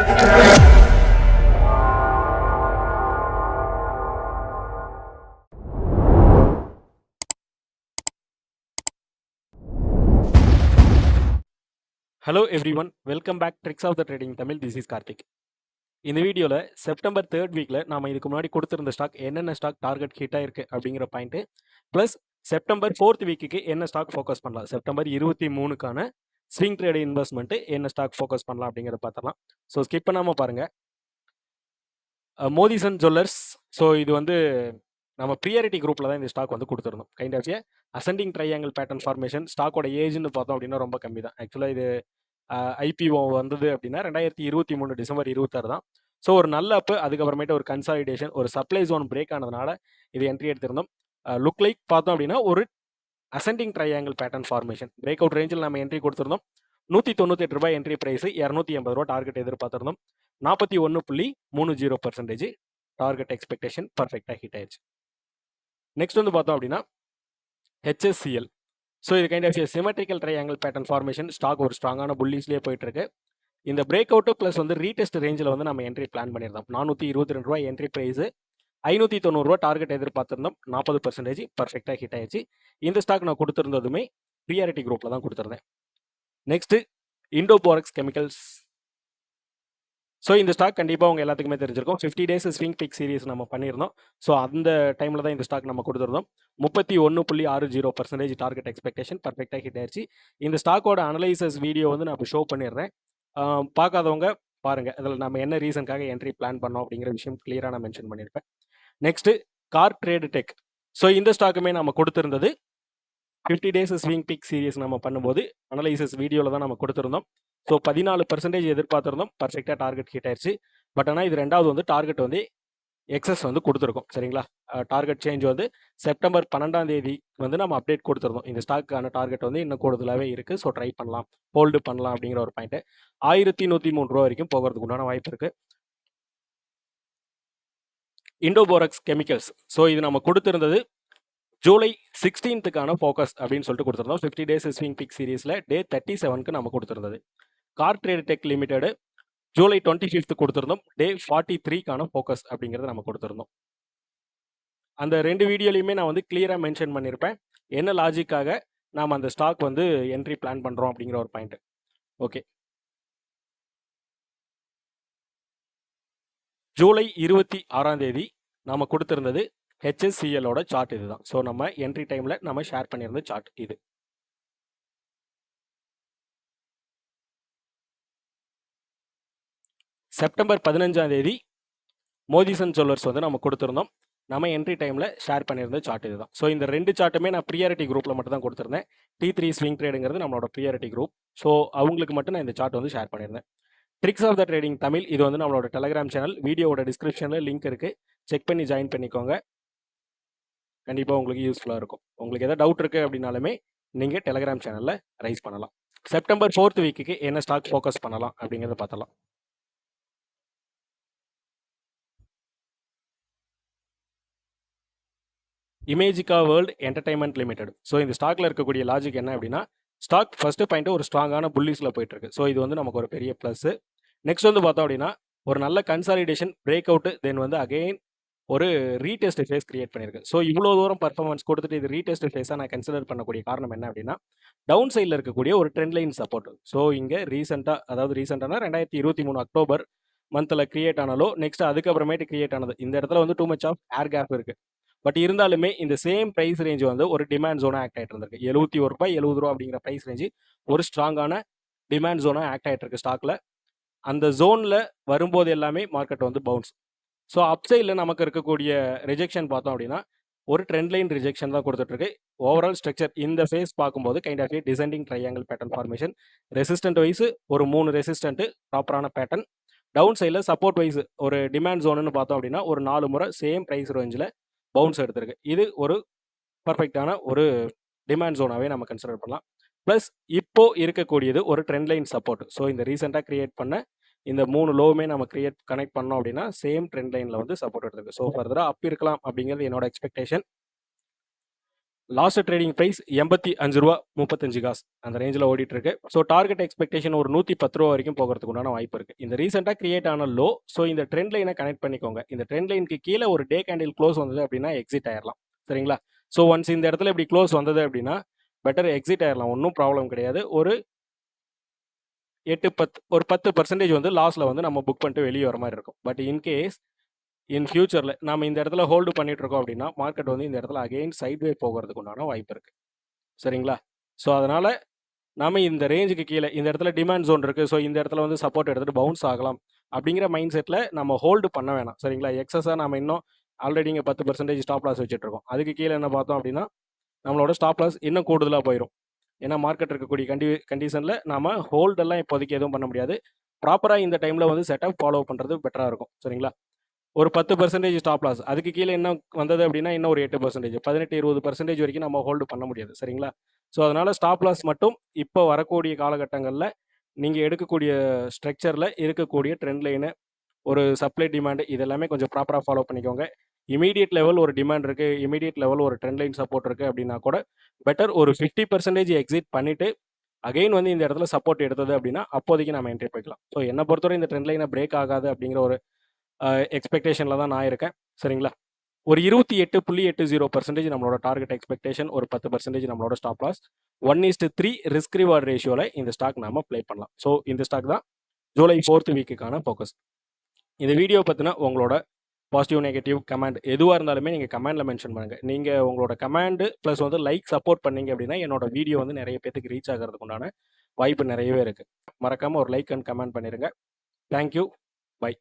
Hello everyone, welcome back tricks of the trading Tamil. This is Karthik. இந்த வீடியோவில் September 3rd வீக்கில் நாம் இதுக்கு முன்னாடி கொடுத்துருந்த ஸ்டாக் என்னென்ன ஸ்டாக் டார்கெட் ஹிட் ஆயிருக்கு அப்படிங்கிற பாயிண்ட்டு, ப்ளஸ் செப்டம்பர் 4th வீக்குக்கு என்ன ஸ்டாக் ஃபோக்கஸ் பண்ணலாம், செப்டம்பர் 23க்கான ஸ்விங் ட்ரேட் இன்வெஸ்ட்மெண்ட்டு என்ன ஸ்டாக் ஃபோக்கஸ் பண்ணலாம் அப்படிங்கிறத பார்த்துடலாம். ஸோ ஸ்கிப் பண்ணாமல் பாருங்கள். மோதிசன் ஜுவல்லர்ஸ். ஸோ இது வந்து நம்ம ப்ரியாரிட்டி குரூப்பில் தான் இந்த ஸ்டாக் வந்து கொடுத்துருந்தோம். Kind of ascending triangle pattern formation. ஸ்டாக்கோட ஏஜ்னு பார்த்தோம் அப்படின்னா ரொம்ப கம்மி தான். ஆக்சுவலாக இது ஐபிஓ வந்தது அப்படின்னா 2023 டிசம்பர் 26 தான். ஸோ ஒரு நல்ல அப்பு, அதுக்கப்புறமேட்டு ஒரு கன்சாலிடேஷன், ஒரு சப்ளை ஜோன் பிரேக் ஆனதுனால இது என்ட்ரி எடுத்திருந்தோம். லுக் லைக் பார்த்தோம் அப்படின்னா ஒரு ascending triangle pattern formation. Break out ரேஞ்சில் நம்ம என்ட்ரி கொடுத்துருந்தோம். 198 ரூபாய் என்ட்ரி பிரைஸ், 280 ரூபா டார்கெட் எதிர்பார்த்திருந்தோம். 41.30% டார்கெட் எக்ஸ்பெக்டேஷன் பர்ஃபெக்டாக ஹிட் ஆயிடுச்சு. நெக்ஸ்ட் வந்து பார்த்தோம் அப்படின்னா ஹெச்எஸ்சிஎல். ஸோ இது kind of symmetrical triangle pattern formation. Stock ஒரு ஸ்ட்ராங்கான புல்லிஸ்லேயே போயிட்டு இருக்கு. இந்த பிரேக் அவுட்டு ப்ளஸ் வந்து ரீடெஸ்ட் ரேஞ்சில் வந்து நம்ம என்ட்ரி பிளான் பண்ணியிருந்தோம். 422 ரூபாய் என்ட்ரி பிரைஸ், 590 ரூபா டார்கெட் எதிர்பார்த்திருந்தோம். 40% பர்ஃபெக்டாக ஹிட் ஆயிடுச்சு. இந்த ஸ்டாக் நான் கொடுத்துருந்ததுமே ப்ரியாரிட்டி குரூப்பில் தான் கொடுத்துருந்தேன். Next Indo Borax chemicals. ஸோ இந்த ஸ்டாக் கண்டிப்பாக உங்கள் எல்லாத்துக்குமே தெரிஞ்சிருக்கும். 50 டேஸ் ஸ்விங் பிக் சீரிஸ் நம்ம பண்ணியிருந்தோம். ஸோ அந்த டைமில் தான் இந்த ஸ்டாக் நம்ம கொடுத்துருந்தோம். 31.60% டார்கெட் எக்ஸ்பெக்டேஷன் பர்ஃபெக்டாக ஹிட் ஆயிடுச்சு. இந்த ஸ்டாக்கோட அனலைசஸ் வீடியோ வந்து நான் இப்போ ஷோ பண்ணிடுறேன். பார்க்காதவங்க பாருங்கள். அதில் நம்ம என்ன ரீசனுக்காக என்ட்ரி பிளான் பண்ணோம் அப்படிங்கிற விஷயம் கிளியராக நான் மென்ஷன் பண்ணியிருப்பேன். Next car trade tech. So இந்த ஸ்டாக்குமே நம்ம கொடுத்துருந்தது 50 டேஸ் ஸ்விங் பிக் சீரிஸ் நம்ம பண்ணும்போது அனலைசஸ் வீடியோவில் தான் நம்ம கொடுத்துருந்தோம். ஸோ 14% எதிர்பார்த்துருந்தோம். பர்ஃபெக்டாக டார்கெட் ஹிட் ஆயிடுச்சு. பட் ஆனால் இது ரெண்டாவது வந்து டார்கெட் வந்து எக்ஸஸ் வந்து கொடுத்துருக்கோம். சரிங்களா? டார்கெட் சேஞ்ச் வந்து செப்டம்பர் 12ஆம் தேதி வந்து நம்ம அப்டேட் கொடுத்துருந்தோம். இந்த ஸ்டாக்கான டார்கெட் வந்து இன்னும் கூடுதலாகவே இருக்குது. ஸோ ட்ரை பண்ணலாம், ஹோல்டு பண்ணலாம் அப்படிங்கிற ஒரு பாயிண்ட்டு. 1103 ரூபா வரைக்கும் போகிறதுக்கு உண்டான வாய்ப்பு இருக்குது. இண்டோபோரக்ஸ் கெமிக்கல்ஸ். ஸோ இது நம்ம கொடுத்துருந்தது ஜூலை 16க்கான ஃபோக்கஸ் அப்படின்னு சொல்லிட்டு கொடுத்துருந்தோம். 50 டேஸ் ஸ்விங் பிக் சீரீஸில் டே 37க்கு நம்ம கொடுத்துருந்தது. Car Trade Tech limited July 25th கொடுத்துருந்தோம். டே 43க்கான ஃபோக்கஸ் அப்படிங்கிறத நம்ம கொடுத்துருந்தோம். அந்த 2 வீடியோலையுமே நான் வந்து கிளியராக மென்ஷன் பண்ணியிருப்பேன் என்ன லாஜிக்காக நாம் அந்த ஸ்டாக் வந்து என்ட்ரி பிளான் பண்ணுறோம் அப்படிங்கிற ஒரு பாயிண்ட். ஓகே, ஜூலை 26ஆம் தேதி நாம் கொடுத்துருந்தது ஹெச்எஸ்சிஎலோட சார்ட் இதுதான். ஸோ நம்ம என்ட்ரி டைமில் நம்ம ஷேர் பண்ணியிருந்த சார்ட் இது. செப்டம்பர் 15ஆம் தேதி மோதிசன் ஜுவல்லர்ஸ் வந்து நம்ம கொடுத்துருந்தோம். நம்ம என்ட்ரி டைமில் ஷேர் பண்ணியிருந்த சார்ட் இதுதான். ஸோ இந்த 2 சார்ட்டுமே நான் ப்ரியாரிட்டி குரூப்பில் மட்டும் தான் கொடுத்துருந்தேன். T3 ஸ்விங் ட்ரேடுங்கிறது நம்மளோட ப்ரியாரிட்டி குரூப். ஸோ அவங்களுக்கு மட்டும் நான் இந்த சார்ட் வந்து ஷேர் பண்ணியிருந்தேன். Tricks of the trading Tamil, இது வந்து நம்மளோட டெலகிராம் சேனல். வீடியோவோட டிஸ்கிரிப்ஷனில் லிங்க் இருக்குது, செக் பண்ணி ஜாயின் பண்ணிக்கோங்க. கண்டிப்பாக உங்களுக்கு யூஸ்ஃபுல்லாக இருக்கும். உங்களுக்கு எதாவது டவுட் இருக்குது அப்படின்னாலுமே நீங்கள் டெலகிராம் சேனலில் ரைஸ் பண்ணலாம். செப்டம்பர் 4th வீக்குக்கு என்ன ஸ்டாக் ஃபோக்கஸ் பண்ணலாம் அப்படிங்கிறத பார்த்தலாம். இமேஜிகா வேர்ல்டு என்டர்டைன்மெண்ட் லிமிடெட். ஸோ இந்த ஸ்டாக்ல இருக்கக்கூடிய லாஜிக் என்ன அப்படின்னா, ஸ்டாக் ஃபர்ஸ்ட் பாயிண்ட் ஒரு ஸ்ட்ராங்கான புல்லிஸில் போயிட்டு இருக்கு. ஸோ இது வந்து நமக்கு ஒரு பெரிய ப்ளஸ். நெக்ஸ்ட் வந்து பார்த்தோம் அப்படின்னா ஒரு நல்ல கன்சாலிடேஷன் பிரேக் அவுட், தென் வந்து அகெயின் ஒரு ரீடெஸ்ட் ஃபேஸ் கிரியேட் பண்ணியிருக்கு. ஸோ இவ்வளோ தூரம் பர்ஃபார்மன்ஸ் கொடுத்துட்டு இது ரீடெஸ்ட் ஃபேஸாக நான் கன்சிடர் பண்ணக்கூடிய காரணம் என்ன அப்படின்னா, டவுன் சைடில் இருக்கக்கூடிய ஒரு ட்ரெண்ட் லைன் சப்போர்ட். ஸோ இங்கே ரீசெண்டாக, அதாவது ரீசெண்டானா 2023 அக்டோபர் மந்தில் கிரியேட் ஆனாலோ, நெக்ஸ்ட் அதுக்கப்புறமேட்டு கிரியேட் ஆனது. இந்த இடத்துல வந்து too much of air gap இருக்குது. பட் இருந்தாலுமே இந்த சேம் ப்ரைஸ் ரேஞ்ச் வந்து ஒரு டிமாண்ட் ஜோனாக ஆக்ட் ஆகிட்டு இருந்திருக்கு. 71 ரூபாய் 70 ரூபா அப்படிங்கிற ப்ரைஸ் ரேஞ்சு ஒரு ஸ்ட்ராங்கான டிமாண்ட் ஜோனாக ஆக்ட் ஆகிட்டு இருக்கு ஸ்டாக்ல. அந்த ஜோனில் வரும்போது எல்லாமே மார்க்கெட் வந்து பவுன்ஸ். ஸோ அப்சைடில் நமக்கு இருக்கக்கூடிய ரிஜெக்ஷன் பார்த்தோம் அப்படின்னா ஒரு ட்ரெண்ட் லைன் ரிஜெக்ஷன் தான் கொடுத்துட்ருக்கு. ஓவரால் ஸ்ட்ரக்சர் இந்த ஃபேஸ் பார்க்கும்போது kind of descending triangle pattern formation. Resistant wise ஒரு 3 ரெசிஸ்டன்ட் ப்ராப்பரான பேட்டர்ன். டவுன் சைடில் சப்போர்ட் வைஸ் ஒரு டிமாண்ட் ஜோனுன்னு பார்த்தோம் அப்படின்னா ஒரு 4 முறை சேம் ப்ரைஸ் ரேஞ்சில் பவுன்ஸ் எடுத்திருக்கு. இது ஒரு பர்ஃபெக்டான ஒரு டிமாண்ட் ஜோனாகவே நம்ம கன்சிடர் பண்ணலாம். ப்ளஸ் இப்போ இருக்கக்கூடியது ஒரு ட்ரெண்ட் லைன் சப்போர்ட். ஸோ இந்த ரீசெண்டாக கிரியேட் பண்ண இந்த 3 லோவுமே நம்ம கனெக்ட் பண்ணோம் அப்படின்னா சேம் ட்ரெண்ட் லைனில் வந்து சப்போர்ட் எடுத்திருக்கு. ஸோ ஃபர்தராக அப் இருக்கலாம் அப்படிங்கிறது என்னோட எக்ஸ்பெக்டேஷன். லாஸ்ட் ட்ரேடிங் பிரைஸ் ரூ. 85 அந்த ரேஞ்சில் ஓடிட்டு இருக்கு. ஸோ டார்கெட் எக்ஸ்பெக்டேஷன் ஒரு ரூ. 110 வரைக்கும் போகிறதுக்கு உண்டான வாய்ப்பு இருக்கு. இந்த ரீசெண்டாக கிரியேட் ஆன லோ. ஸோ இந்த ட்ரெண்ட் லைனை கனெக்ட் பண்ணிக்கோங்க. இந்த ட்ரெண்ட் லைனுக்கு கீழே ஒரு டே கேண்டில் க்ளோஸ் வந்தது அப்படின்னா எக்ஸிட் ஆயிடலாம். சரிங்களா? ஸோ ஒன்ஸ் இந்த இடத்துல இப்படி க்ளோஸ் வந்தது அப்படின்னா பெட்டர் எக்ஸிட் ஆயிடலாம். ஒன்றும் ப்ராப்ளம் கிடையாது. ஒரு 10% வந்து லாஸில் வந்து நம்ம புக் பண்ணிட்டு வெளியே வர மாதிரி இருக்கும். பட் இன்கேஸ் இன் ஃபியூச்சரில் நம்ம இந்த இடத்துல ஹோல்டு பண்ணிட்டு இருக்கோம் அப்படின்னா மார்க்கெட் வந்து இந்த இடத்துல அகெயின் சைட்வே போகிறதுக்கு உண்டான வாய்ப்பு இருக்குது. சரிங்களா? ஸோ அதனால் நாம இந்த ரேஞ்சுக்கு கீழே இந்த இடத்துல டிமாண்ட் ஜோன் இருக்குது. ஸோ இந்த இடத்துல வந்து சப்போர்ட் எடுத்துகிட்டு பவுன்ஸ் ஆகலாம் அப்படிங்கிற மைண்ட் செட்டில் நம்ம ஹோல்டு பண்ண வேணாம். சரிங்களா? எக்ஸஸாக நம்ம இன்னும் ஆல்ரெடி இங்கே 10% ஸ்டாப் லாஸ் வச்சுட்ருக்கோம். அதுக்கு கீழே என்ன பார்த்தோம் அப்படின்னா நம்மளோட ஸ்டாப் லாஸ் இன்னும் கூடுதலாக போயிடும். ஏன்னா மார்க்கெட் இருக்கக்கூடிய கண்டிஷனில் நம்ம ஹோல்டெல்லாம் இப்போதைக்கு எதுவும் பண்ண முடியாது. ப்ராப்பராக இந்த டைமில் வந்து செட்டப் ஃபாலோ பண்ணுறது பெட்டராக இருக்கும். சரிங்களா? ஒரு 10% ஸ்டாப் லாஸ். அதுக்கு கீழே என்ன வந்தது அப்படின்னா இன்னும் ஒரு 8%, 18-20% வரைக்கும் நம்ம ஹோல்டு பண்ண முடியாது. சரிங்களா? ஸோ அதனால் ஸ்டாப் லாஸ் மட்டும் இப்போ வரக்கூடிய காலகட்டங்களில் நீங்கள் எடுக்கக்கூடிய ஸ்ட்ரக்சரில் இருக்கக்கூடிய ட்ரெண்ட் லைனு, ஒரு சப்ளை டிமாண்டு இது எல்லாமே கொஞ்சம் ப்ராப்பராக ஃபாலோ பண்ணிக்கோங்க. இமீடியட் லெவல் ஒரு டிமாண்ட் இருக்குது, இமீடியட் லெவல் ஒரு ட்ரெண்ட் லைன் சப்போர்ட் இருக்குது அப்படின்னா கூட பெட்டர் ஒரு 50% எக்ஸிட் பண்ணிவிட்டு அகைன் வந்து இந்த இடத்துல சப்போர்ட் எடுத்தது அப்படின்னா அப்போதைக்கு நம்ம என்ட்ரி போய்க்கலாம். ஸோ என்னை பொறுத்தவரை இந்த ட்ரெண்ட் லைனை பிரேக் ஆகாது அப்படிங்கிற ஒரு எக்ஸ்பெக்டேஷனில் தான் நான் இருக்கேன். சரிங்களா? ஒரு 28.80% நம்மளோட டார்கெட் எக்ஸ்பெக்டேஷன், ஒரு 10% நம்மளோட ஸ்டாப் லாஸ், 1:3 ரிஸ்க் ரிவார்ட் ரேஷியோவில் இந்த ஸ்டாக் நாம ப்ளே பண்ணலாம். ஸோ இந்த ஸ்டாக் தான் ஜூலை 4th வீக்குக்கான ஃபோக்கஸ். இந்த வீடியோ பற்றின உங்களோட பாசிட்டிவ் நெகட்டிவ் கமெண்ட் எதுவாக இருந்தாலுமே நீங்கள் கமெண்டில் மென்ஷன் பண்ணுங்கள். நீங்கள் உங்களோட கமெண்டு ப்ளஸ் வந்து லைக் சப்போர்ட் பண்ணீங்க அப்படின்னா என்னோட வீடியோ வந்து நிறைய பேருக்கு ரீச் ஆகிறதுக்கு உண்டான வாய்ப்பு நிறையவே இருக்குது. மறக்காமல் ஒரு லைக் அண்ட் கமெண்ட் பண்ணிடுங்க. தேங்க்யூ. பை.